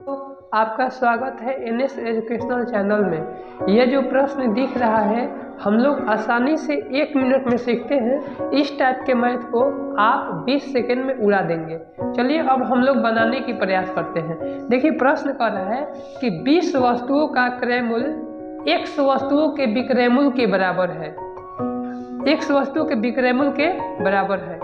आपका स्वागत है एनएस एजुकेशनल चैनल में। यह जो प्रश्न दिख रहा है हम लोग आसानी से 1 मिनट में सीखते हैं। इस टाइप के मैथ को आप 20 सेकंड में उड़ा देंगे। चलिए अब हम लोग बनाने की प्रयास करते हैं। देखिए प्रश्न कर रहा है कि 20 वस्तुओं का क्रय मूल्य x वस्तुओं के विक्रय मूल्य के बराबर है। x वस्तुओं के विक्रय मूल्य के बराबर है।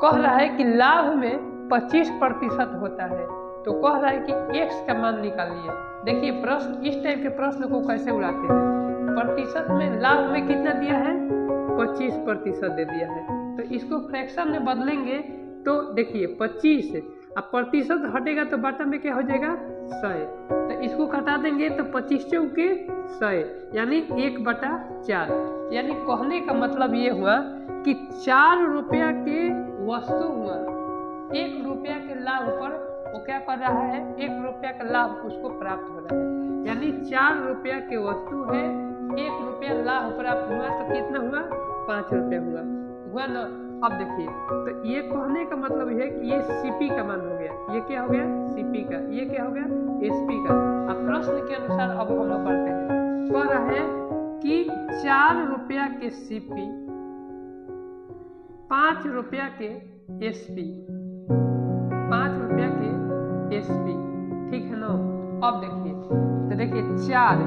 कह रहा है कि लाभ में 25% होता है, तो कह रहा है कि x का मान निकालिए। देखिए प्रश्न इस टाइप के प्रश्न को कैसे उड़ाते हैं। प्रतिशत में लाभ में कितना दिया है, 25% दे दिया है, तो इसको फ्रैक्शन में बदलेंगे तो देखिए 25 अब प्रतिशत हटेगा तो बटा में क्या हो जाएगा 100, तो इसको घटा देंगे तो 25 चौके 100 यानी 1/4। यानी कहने का मतलब ये हुआ कि 4 रुपया के वस्तु हुआ, 1 रुपया के लाभ पर वो क्या कर रहा है, 1 रुपया का लाभ उसको प्राप्त हो रहा है। यानी 4 रुपया के वस्तु है, 1 रुपया लाभ प्राप्त हुआ तो कितना हुआ, 5 रुपया हुआ ना। अब देखिए तो ये कहने का मतलब है कि ये सीपी का मान हो गया, ये क्या हो गया सीपी का, ये क्या हो गया एसपी का। अब प्रश्न के अनुसार अब हम लोग पढ़ते हैं। कह रहा है कि 4 रुपया के सीपी, 5 रुपया के एसपी, 5 रुपया के एसपी, ठीक है ना। अब देखिए तो देखिए 4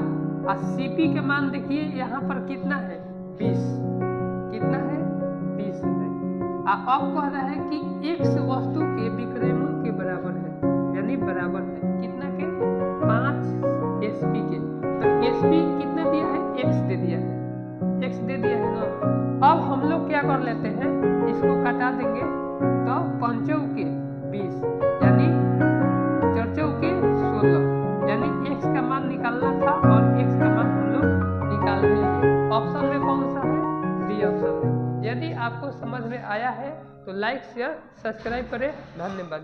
और सीपी के मान देखिए यहाँ पर कितना है 20, कितना है 20 है। अब कह रहा है कि x वस्तु के विक्रय मूल्य के बराबर है, यानी बराबर है कितना के 5 एसपी के। तो एसपी कितना दिया है, x दे दिया है, x दे दिया है ना। अब हम लोग क्या कर लेते हैं, इसको घटा देंगे तो 5 के 20 यानी 4 के 16, यानी x का मान निकालना था और x का मान हम लोग निकाल लिए। ऑप्शन में कौन सा है, बी ऑप्शन में। यदि आपको समझ में आया है तो लाइक शेयर सब्सक्राइब करें। धन्यवाद।